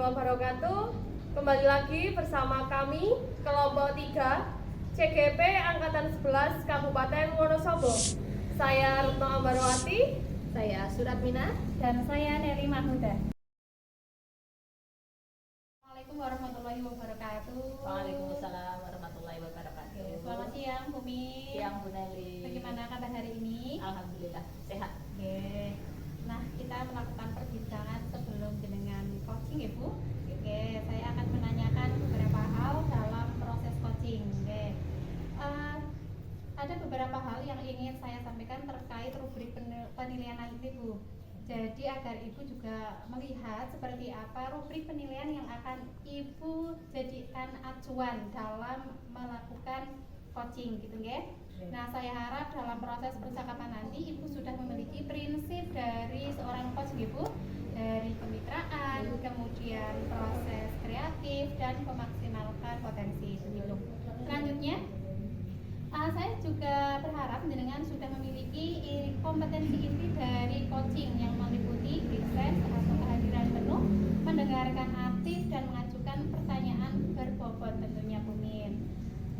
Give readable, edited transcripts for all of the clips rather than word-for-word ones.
wabarakatuh. Kembali lagi bersama kami kelompok 3 CGP Angkatan 11 Kabupaten Wonosobo. Saya Retno Ambarwati, Saya Suratmina, dan saya Neri Mahmuda. Assalamualaikum warahmatullahi wabarakatuh. Waalaikumsalam warahmatullahi wabarakatuh. Selamat siang, Bumi. Siang, Bu Nelly. Bagaimana kabar hari ini? Alhamdulillah sehat. Oke. Nah, kita melakukan perbincangan sebelum dengan coaching ya, Bu. Oke, saya akan menanyakan beberapa hal dalam proses coaching. Oke. Ada beberapa hal yang ingin saya sampaikan terkait rubrik penilaian nanti, Bu. Jadi agar Ibu juga melihat seperti apa rubrik penilaian yang akan Ibu jadikan acuan dalam melakukan coaching gitu ya. Nah, saya harap dalam proses percakapan nanti Ibu sudah memiliki prinsip dari seorang coach Ibu, dari kemitraan, kemudian proses kreatif dan memaksimalkan potensi begitu. Selanjutnya saya juga berharap jenengan sudah memiliki kompetensi inti dari coaching yang meliputi proses atau kehadiran penuh, mendengarkan aktif dan mengajukan pertanyaan berbobot tentunya Bumin.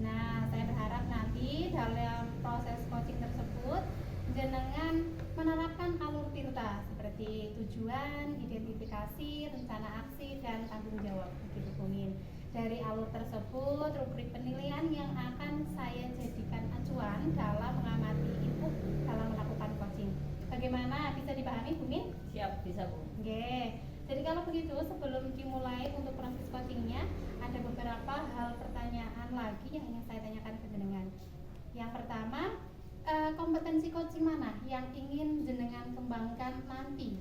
Nah, saya berharap nanti dalam proses coaching tersebut jenengan menerapkan alur Tirta seperti tujuan, identifikasi, rencana aksi, dan tanggung jawab begitu Bumin. Dari alur tersebut, rubrik penilaian yang akan saya jadikan acuan dalam mengamati input dalam melakukan coaching. Bagaimana, bisa dipahami, Bu Min? Siap, bisa Bu. Oke. Jadi kalau begitu, sebelum dimulai untuk proses coachingnya, ada beberapa hal pertanyaan lagi yang ingin saya tanyakan ke jenengan. Yang pertama, kompetensi coaching mana yang ingin jenengan kembangkan nanti?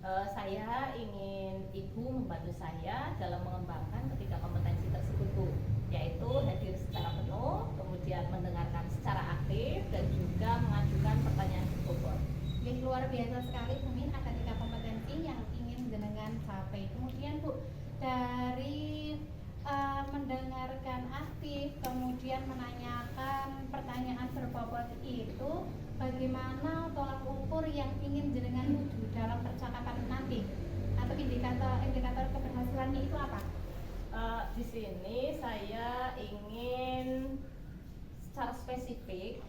Saya ingin Ibu membantu saya dalam mengembangkan ketiga kompetensi tersebut Bu, yaitu hadir secara penuh, kemudian mendengarkan secara aktif, dan juga mengajukan pertanyaan berbobot. Jadi luar biasa sekali Bu Min, ada tiga kompetensi yang ingin jenengan capai. Kemudian Bu, dari mendengarkan aktif, kemudian menanyakan pertanyaan berbobot itu, bagaimana tolak ukur yang ingin jenengan tuju dalam percakapan nanti, atau indikator keberhasilannya itu apa? Di sini saya ingin secara spesifik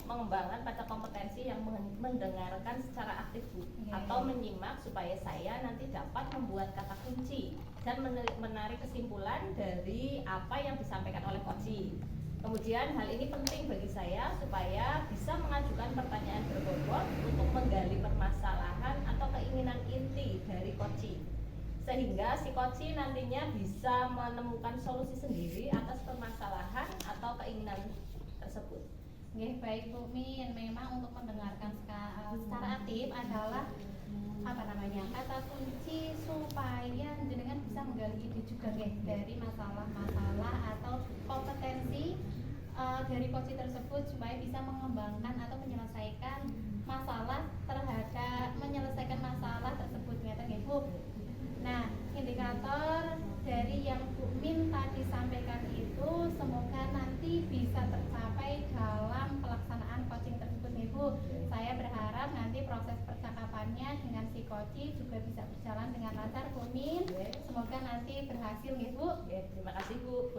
mengembangkan pada kompetensi yang mendengarkan secara aktif Bu, atau menyimak supaya saya nanti dapat membuat kata kunci dan menarik kesimpulan dari apa yang disampaikan oleh coaching. Kemudian hal ini penting bagi saya supaya bisa mengajukan pertanyaan berbobot untuk menggali permasalahan atau keinginan inti dari coaching, sehingga si coaching nantinya bisa menemukan solusi sendiri atas permasalahan atau keinginan tersebut. Oke, baik Bu Min, memang untuk mendengarkan secara aktif adalah kata kunci supaya jenengan bisa menggali ide juga dari masalah-masalah atau kompetensi dari coaching tersebut supaya bisa mengembangkan atau menyelesaikan masalah tersebut nggih Bu. Nah, indikator dari yang Bu Min tadi sampaikan itu semoga nanti bisa tercapai dalam pelaksanaan coaching tersebut nih Bu. Saya berharap nanti proses percakapannya dengan si coaching juga bisa berjalan dengan lancar Bu Min. Semoga nanti berhasil nih Bu. Terima kasih Bu.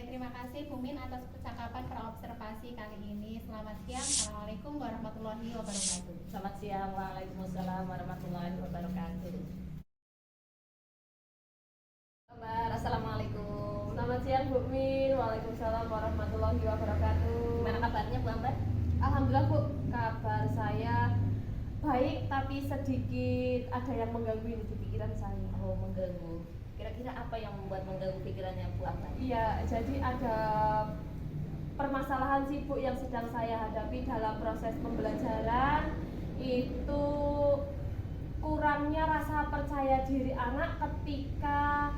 Terima kasih Bu Min atas percakapan observasi kali ini. Selamat siang. Assalamualaikum warahmatullahi wabarakatuh. Selamat siang. Waalaikumsalam warahmatullahi wabarakatuh. Assalamualaikum. Selamat siang Bu Min. Waalaikumsalam warahmatullahi wabarakatuh. Gimana kabarnya Bu Ambar? Alhamdulillah Bu, kabar saya baik, tapi sedikit ada yang mengganggu ini di pikiran saya. Oh, mengganggu. Kira-kira apa yang membuat mengganggu pikirannya Bu Ambar? Iya, jadi ada permasalahan sih Bu yang sedang saya hadapi dalam proses pembelajaran. Itu kurangnya rasa percaya diri anak ketika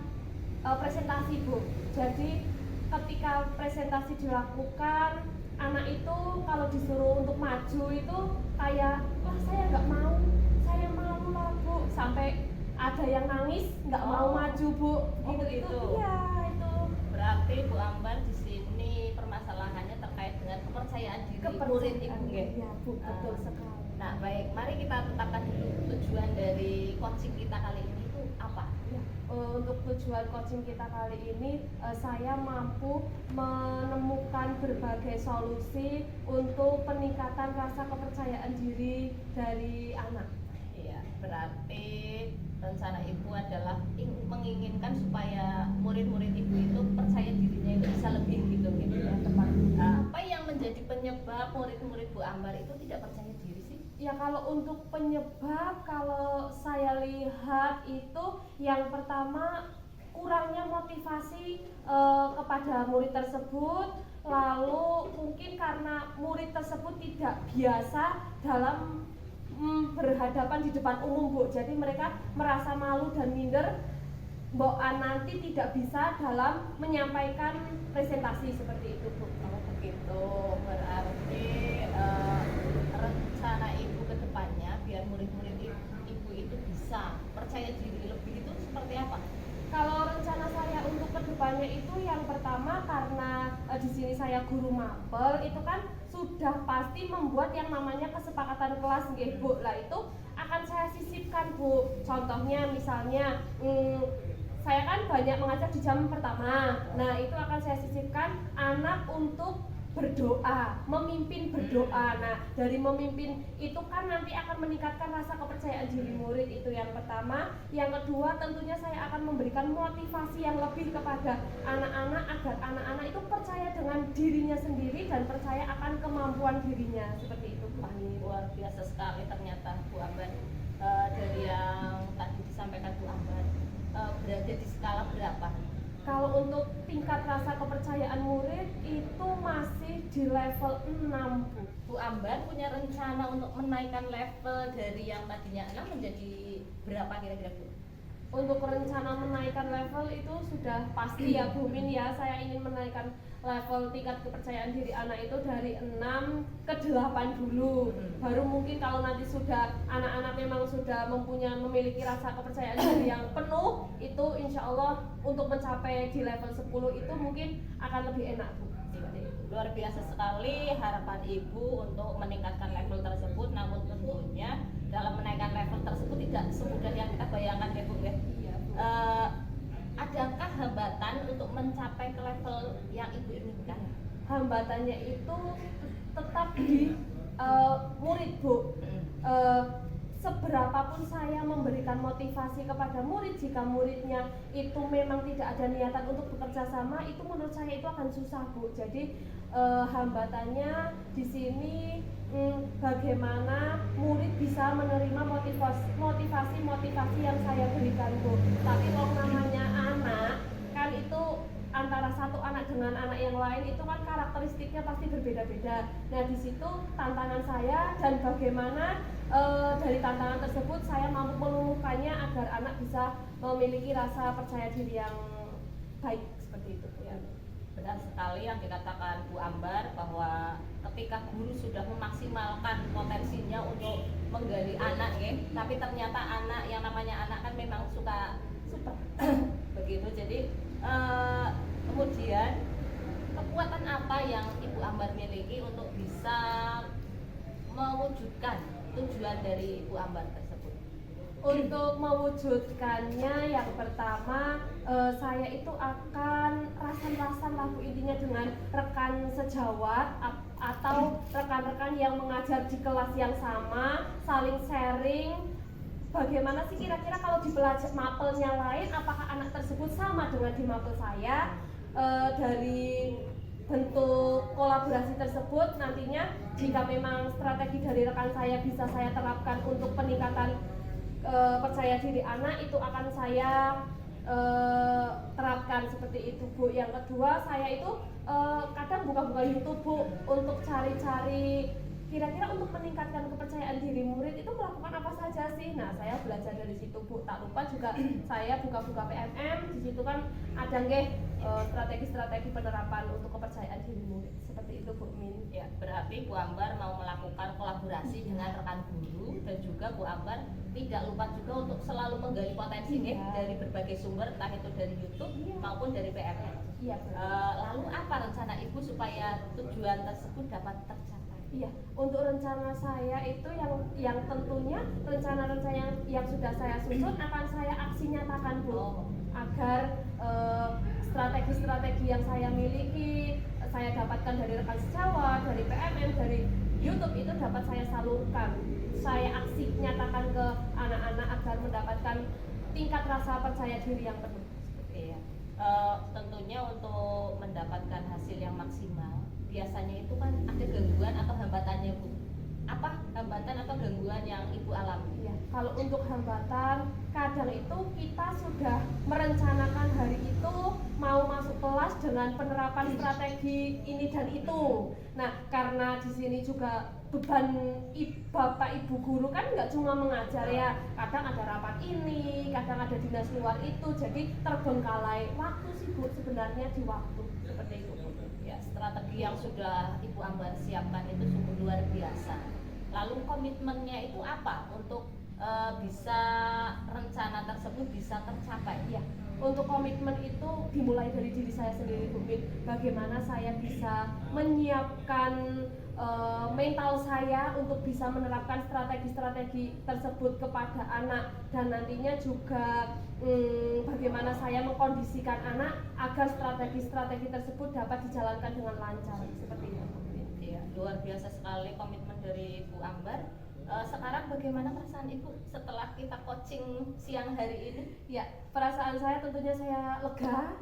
presentasi Bu. Jadi ketika presentasi dilakukan, anak itu kalau disuruh untuk maju itu kayak, wah saya nggak mau, saya malu lah Bu, sampai ada yang nangis nggak mau maju Bu. Itu. Iya itu. Berarti Bu Ambar di sini permasalahannya terkait dengan kepercayaan diri murid Ibu. Iya Bu, betul sekali. Nah baik, mari kita tetapkan dulu tujuan dari coaching kita kali ini itu apa apa? Ya, untuk tujuan coaching kita kali ini, saya mampu menemukan berbagai solusi untuk peningkatan rasa kepercayaan diri dari anak. Iya, berarti rencana ibu adalah menginginkan supaya murid-murid ibu itu percaya dirinya itu bisa lebih gitu ya teman. Apa yang menjadi penyebab murid-murid Bu Ambar itu tidak percaya diri sih? Ya, kalau untuk penyebab, kalau saya lihat itu yang pertama kurangnya motivasi kepada murid tersebut, lalu mungkin karena murid tersebut tidak biasa dalam berhadapan di depan umum, Bu. Jadi mereka merasa malu dan minder, Mbok nanti tidak bisa dalam menyampaikan presentasi seperti itu, Bu. Oh begitu, berarti rencana ibu ke depannya biar murid-murid ibu itu bisa percaya diri lebih itu seperti apa? Kalau rencana saya untuk kedepannya itu yang pertama, karena di sini saya guru mapel, itu kan sudah pasti membuat yang namanya kesepakatan kelas, nggih, Bu. Lah itu akan saya sisipkan, Bu. Contohnya misalnya saya kan banyak mengajar di jam pertama. Nah, itu akan saya sisipkan anak untuk berdoa, memimpin berdoa. Nah, dari memimpin itu kan nanti akan meningkatkan rasa kepercayaan diri murid, itu yang pertama. Yang kedua, tentunya saya akan memberikan motivasi yang lebih kepada anak-anak agar anak-anak itu percaya dengan dirinya sendiri dan percaya akan kemampuan dirinya, seperti itu, Bu. Luar biasa sekali ternyata Bu Ambar. Dari yang tadi disampaikan Bu Ambar, berada di skala berapa? Kalau untuk tingkat rasa kepercayaan murid itu masih di level 6, Bu. Bu Ambar punya rencana untuk menaikkan level dari yang tadinya 6 menjadi berapa kira-kira, Bu? Untuk rencana menaikkan level itu sudah pasti ya, Bu Min, ya. Saya ingin menaikkan level tingkat kepercayaan diri anak itu dari 6 ke 8 dulu. Baru mungkin kalau nanti sudah anak-anak memang sudah memiliki rasa kepercayaan diri yang penuh, itu insya Allah untuk mencapai di level 10 itu mungkin akan lebih enak, Bu. Luar biasa sekali harapan ibu untuk meningkatkan level tersebut, namun tentunya dalam menaikkan level tersebut tidak semudah yang kita bayangkan ya, Bu ya. Iya, Bu. Adakah hambatan untuk mencapai ke level yang ibu inginkan? Hambatannya itu tetap di murid, Bu. Seberapapun saya memberikan motivasi kepada murid, jika muridnya itu memang tidak ada niatan untuk bekerja sama, itu menurut saya itu akan susah, Bu. Jadi hambatannya di sini bagaimana murid bisa menerima motivasi yang saya berikan, Bu. Tapi kalau namanya anak kan itu antara satu anak dengan anak yang lain itu kan karakteristiknya pasti berbeda-beda. Nah, di situ tantangan saya, dan bagaimana dari tantangan tersebut saya mampu meluluhkannya agar anak bisa memiliki rasa percaya diri yang baik, seperti itu, ya. Benar sekali yang dikatakan Bu Ambar, bahwa ketika guru sudah memaksimalkan potensinya untuk menggali anak ya, tapi ternyata anak, yang namanya anak kan memang suka super begitu. Jadi kemudian kekuatan apa yang Ibu Ambar miliki untuk bisa mewujudkan tujuan dari Ibu Ambar tersebut? Untuk mewujudkannya, yang pertama saya itu akan rasan-rasan lah, Bu, intinya dengan rekan sejawat atau rekan-rekan yang mengajar di kelas yang sama, saling sharing. Bagaimana sih kira-kira kalau di belajar mapelnya lain, apakah anak tersebut sama dengan di mapel saya? Dari bentuk kolaborasi tersebut nantinya jika memang strategi dari rekan saya bisa saya terapkan untuk peningkatan percaya diri anak, itu akan saya terapkan seperti itu, Bu. Yang kedua, saya itu kadang buka-buka YouTube, Bu, untuk cari-cari kira-kira untuk meningkatkan kepercayaan diri murid itu melakukan apa saja sih. Nah, saya belajar dari situ, Bu. Tak lupa juga saya buka-buka PMM, di situ kan ada strategi-strategi penerapan untuk kepercayaan diri murid, seperti itu, Bu Min. Ya, berarti Bu Ambar mau melakukan kolaborasi dengan rekan guru, dan juga Bu Ambar tidak lupa juga untuk selalu menggali potensi dari berbagai sumber, entah itu dari YouTube maupun dari PMM. Iya, Lalu apa rencana Ibu supaya tujuan tersebut dapat tercapai? Iya, untuk rencana saya itu yang tentunya rencana-rencana yang sudah saya susun akan saya aksi nyatakan, Bu. Agar strategi-strategi yang saya miliki, saya dapatkan dari rekan sejawat, dari PMM, dari YouTube itu dapat saya salurkan. Saya aksi nyatakan ke anak-anak agar mendapatkan tingkat rasa percaya diri yang penuh. Iya. Tentunya untuk mendapatkan hasil yang maksimal, biasanya itu kan ada gangguan atau hambatannya, Bu. Apa hambatan atau gangguan yang Ibu alami? Ya, kalau untuk hambatan, kadang itu kita sudah merencanakan hari itu mau masuk kelas dengan penerapan strategi ini dan itu. Nah, karena di sini juga beban bapak ibu guru kan nggak cuma mengajar ya, kadang ada rapat ini, kadang ada dinas luar itu, jadi terbengkalai waktu sih Bu sebenarnya di waktu seperti itu. Ya, strategi yang sudah Ibu Ambar siapkan itu sungguh luar biasa. Lalu komitmennya itu apa untuk bisa rencana tersebut bisa tercapai? Ya, untuk komitmen itu dimulai dari diri saya sendiri, Bu Bin. Bagaimana saya bisa menyiapkan mental saya untuk bisa menerapkan strategi-strategi tersebut kepada anak, dan nantinya juga bagaimana saya mengkondisikan anak agar strategi-strategi tersebut dapat dijalankan dengan lancar seperti itu. Ya, luar biasa sekali komitmen dari Bu Ambar. Sekarang bagaimana perasaan Ibu setelah kita coaching siang hari ini? Ya, perasaan saya tentunya saya lega,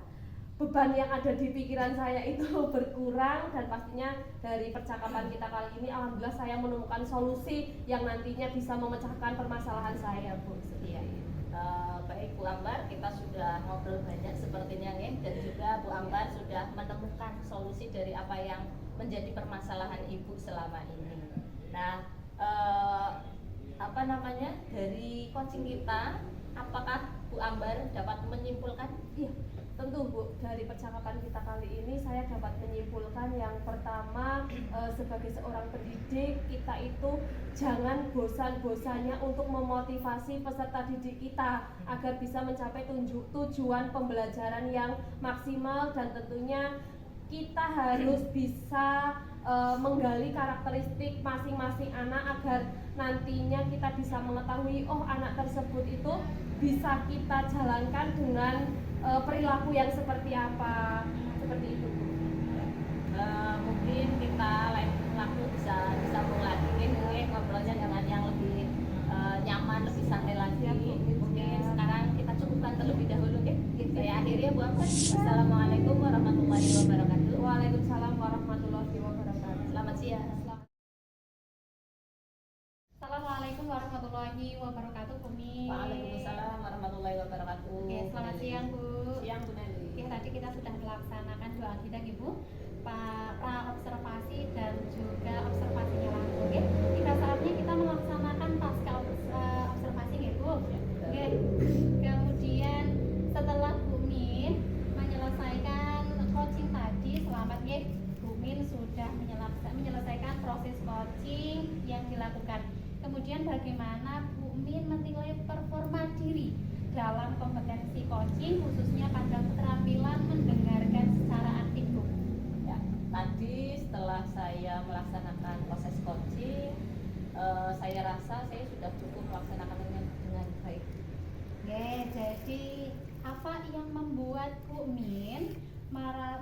beban yang ada di pikiran saya itu berkurang, dan pastinya dari percakapan kita kali ini alhamdulillah saya menemukan solusi yang nantinya bisa memecahkan permasalahan saya, Bu. Iya. Baik Bu Ambar, kita sudah ngobrol banyak sepertinya ya, dan juga Bu Ambar sudah menemukan solusi dari apa yang menjadi permasalahan Ibu selama ini. Nah, dari coaching kita, apakah Bu Ambar dapat menyimpulkan? Iya, tentu Bu, dari percakapan kita kali ini saya dapat menyimpulkan yang pertama, sebagai seorang pendidik kita itu jangan bosan-bosannya untuk memotivasi peserta didik kita agar bisa mencapai tujuan pembelajaran yang maksimal, dan tentunya kita harus bisa menggali karakteristik masing-masing anak agar nantinya kita bisa mengetahui oh anak tersebut itu bisa kita jalankan dengan perilaku yang seperti apa, seperti itu. Mungkin kita lain waktu bisa disambung lagi nih ngobrolnya dengan yang lebih nyaman, lebih santai lagi. Mungkin sekarang kita cukupkan terlebih dahulu ya. Saya akhiri ya Bu Ambar. Assalamualaikum warahmatullahi wabarakatuh. Waalaikumsalam warahmatullahi wabarakatuh. Selamat siang. Assalamualaikum warahmatullahi wabarakatuh, Bu Mi. Waalaikumsalam warahmatullahi wabarakatuh. Oke, selamat siang, Bu. Siang Bu Nandi. Oke, tadi kita sudah melaksanakan dua agenda, Ibu, pra observasi dan juga observasinya langsung. Oke, kita saatnya kita melaksanakan pasca observasi, Ibu. Oke, kemudian setelah Bu Min menyelesaikan coaching tadi, selamat ya, Bu Min sudah menyelesaikan proses coaching yang dilakukan. Kemudian bagaimana Bu Min menilai performa diri dalam kompetensi coaching, khususnya pada keterampilan mendengarkan secara aktif, Bu? Ya, tadi setelah saya melaksanakan proses coaching, saya rasa saya sudah cukup melaksanakannya dengan baik. Oke, jadi apa yang membuat Bu Min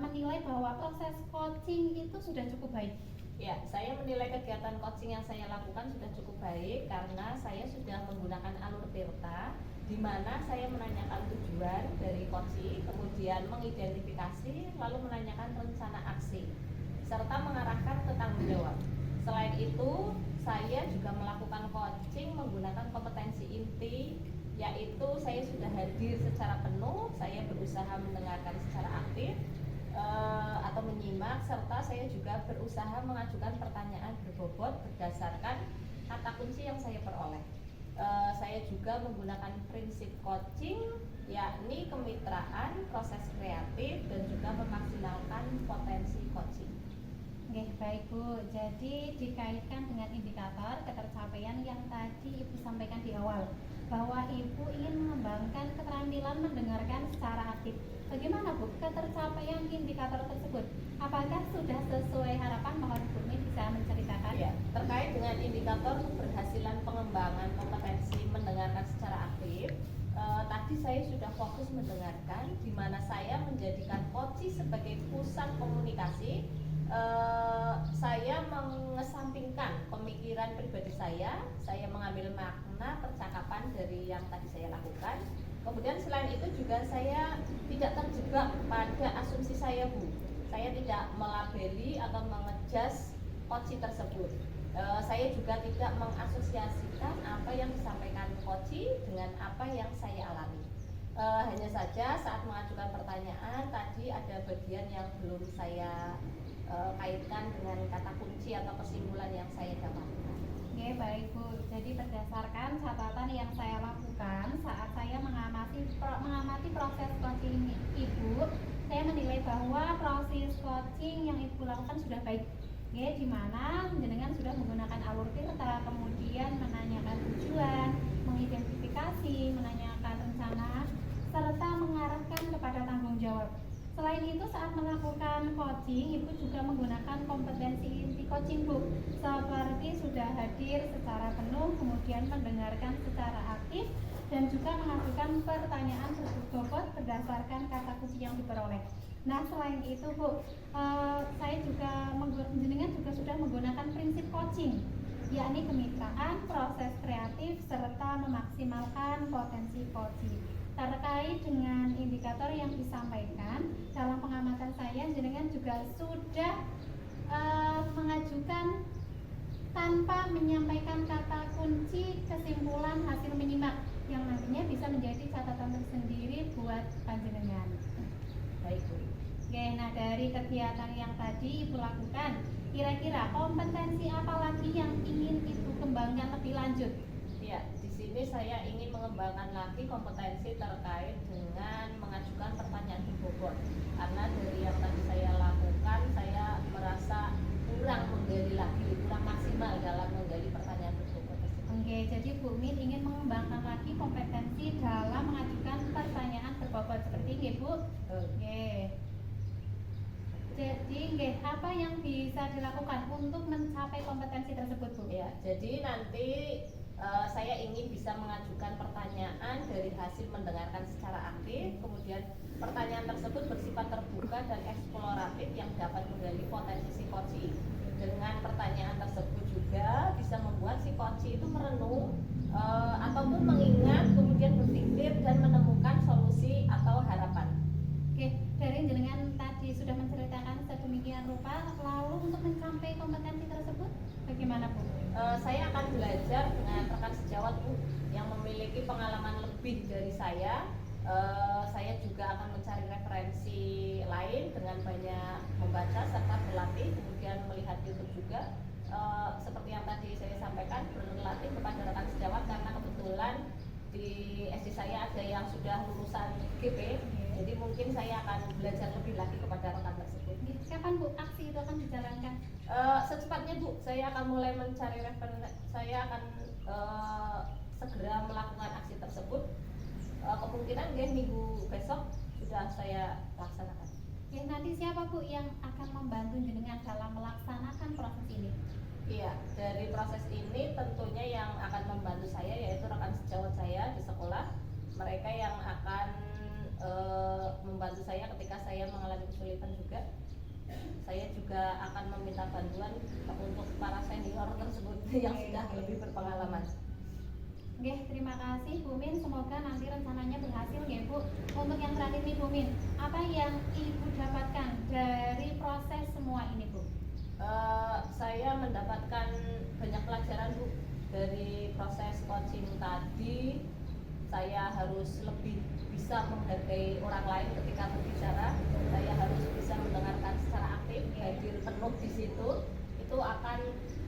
menilai bahwa proses coaching itu sudah cukup baik? Ya, saya menilai kegiatan coaching yang saya lakukan sudah cukup baik karena saya sudah menggunakan alur Tirta, di mana saya menanyakan tujuan dari coaching, kemudian mengidentifikasi, lalu menanyakan rencana aksi, serta mengarahkan ke tanggung jawab. Selain itu, saya juga melakukan coaching menggunakan kompetensi inti, yaitu saya sudah hadir secara penuh, saya berusaha mendengarkan secara aktif, atau menyimak, serta saya juga berusaha mengajukan pertanyaan berbobot berdasarkan kata kunci yang saya peroleh. Saya juga menggunakan prinsip coaching, yakni kemitraan, proses kreatif, dan juga memaksimalkan potensi coaching. Oke, baik Bu. Jadi dikaitkan dengan indikator ketercapaian yang tadi Ibu sampaikan di awal, bahwa Ibu ingin mengembangkan keterampilan mendengarkan secara aktif. Bagaimana Bu ketercapaian indikator tersebut? Apakah sudah sesuai harapan? Mohon Bu Min bisa menceritakan? Ya, terkait dengan indikator keberhasilan pengembangan kompetensi mendengarkan secara aktif, tadi saya sudah fokus mendengarkan, di mana saya menjadikan koci sebagai pusat komunikasi. Saya mengesampingkan pemikiran pribadi saya mengambil makna percakapan dari yang tadi saya lakukan. Kemudian selain itu juga saya tidak terjebak pada asumsi saya, Bu. Saya tidak melabeli atau mengejas koci tersebut. Saya juga tidak mengasosiasikan apa yang disampaikan koci dengan apa yang saya alami. Hanya saja saat mengajukan pertanyaan tadi ada bagian yang belum saya kaitkan dengan kata kunci atau kesimpulan yang saya dapatkan. Oke, baik Bu. Jadi berdasarkan catatan yang saya lakukan saat saya mengamati proses coaching Ibu, saya menilai bahwa proses coaching yang Ibu lakukan sudah baik. Oke, di mana jenengan sudah menggunakan alur tirta, kemudian menanyakan tujuan, mengidentifikasi, menanyakan rencana, serta mengarahkan kepada tanggung jawab. Selain itu, saat melakukan coaching, Ibu juga menggunakan kompetensi inti coaching, Bu, seperti sudah hadir secara penuh, kemudian mendengarkan secara aktif, dan juga mengajukan pertanyaan berbobot berdasarkan kata kunci yang diperoleh. Nah, selain itu, Bu, jenengan juga sudah menggunakan prinsip coaching, yakni kemitraan, proses kreatif, serta memaksimalkan potensi coaching. Terkait dengan indikator yang disampaikan dalam pengamatan saya, jenengan juga sudah mengajukan tanpa menyampaikan kata kunci kesimpulan hasil menyimak yang nantinya bisa menjadi catatan tersendiri buat panjenengan. Baik, Bu. Oke, nah dari kegiatan yang tadi Ibu lakukan, kira-kira kompetensi apa lagi yang ingin Ibu kembangkan lebih lanjut? Ya, di sini saya ingin mengembangkan lagi kompetensi terkait dengan mengajukan pertanyaan berbobot. Karena dari yang tadi saya lakukan, saya merasa kurang menggali lagi, kurang maksimal dalam menggali pertanyaan berbobot tersebut. Oke, jadi Bu Min ingin mengembangkan lagi kompetensi dalam mengajukan pertanyaan berbobot seperti ini, Bu. Oke. Jadi, apa yang bisa dilakukan untuk mencapai kompetensi tersebut, Bu? Ya, jadi nanti saya ingin bisa mengajukan pertanyaan dari hasil mendengarkan secara aktif, kemudian pertanyaan tersebut bersifat terbuka dan eksploratif yang dapat menggali potensi si koci. Dengan pertanyaan tersebut juga bisa membuat si koci itu merenung ataupun mengingat, kemudian berpikir dan menemukan solusi atau harapan. Oke, dari jenengan tadi sudah menceritakan sedemikian rupa, lalu untuk mencapai kompetensi tersebut bagaimana, Bu? Saya akan belajar dengan rekan sejawat, Bu, yang memiliki pengalaman lebih dari saya. Saya juga akan mencari referensi lain dengan banyak membaca serta berlatih, kemudian melihat YouTube juga. Seperti yang tadi saya sampaikan, berlatih kepada rekan sejawat karena kebetulan di SD saya ada yang sudah lulusan GP, jadi mungkin saya akan belajar lebih lagi kepada rekan tersebut. Kapan, Bu, aksi itu akan dijalankan? Secepatnya, Bu, saya akan mulai mencari referensi. Saya akan segera melakukan aksi tersebut. Kemungkinan minggu besok sudah saya laksanakan. Ya, nanti siapa, Bu, yang akan membantu jenengan dalam melaksanakan proses ini? Iya, dari proses ini tentunya yang akan membantu saya yaitu rekan sejawat saya di sekolah. Mereka yang akan membantu saya ketika saya mengalami kesulitan juga. Saya juga akan meminta bantuan untuk para senior tersebut yang sudah lebih berpengalaman. Oke, terima kasih Bu Min. Semoga nanti rencananya berhasil ya, Bu. Untuk yang terakhir nih, Bu Min, apa yang Ibu dapatkan dari proses semua ini, Bu? Saya mendapatkan banyak pelajaran, Bu, dari proses coaching tadi. Saya harus lebih bisa menghargai orang lain ketika berbicara. Saya harus bisa mendengarkan secara aktif, hadir penuh di situ. Itu akan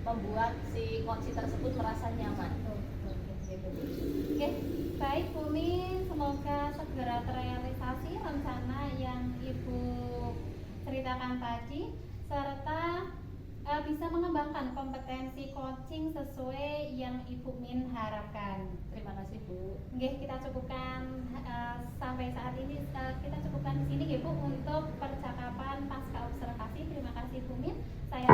membuat si coach tersebut merasa nyaman. Oke, baik Bu Min, semoga segera terrealisasi rencana yang Ibu ceritakan tadi, serta bisa mengembangkan kompetensi coaching sesuai yang Ibu Min harapkan. Terima kasih, Bu. Oke, kita cukupkan sampai saat ini kita cukupkan di sini ya, Bu, untuk percakapan pasca observasi. Terima kasih Bu Min. Saya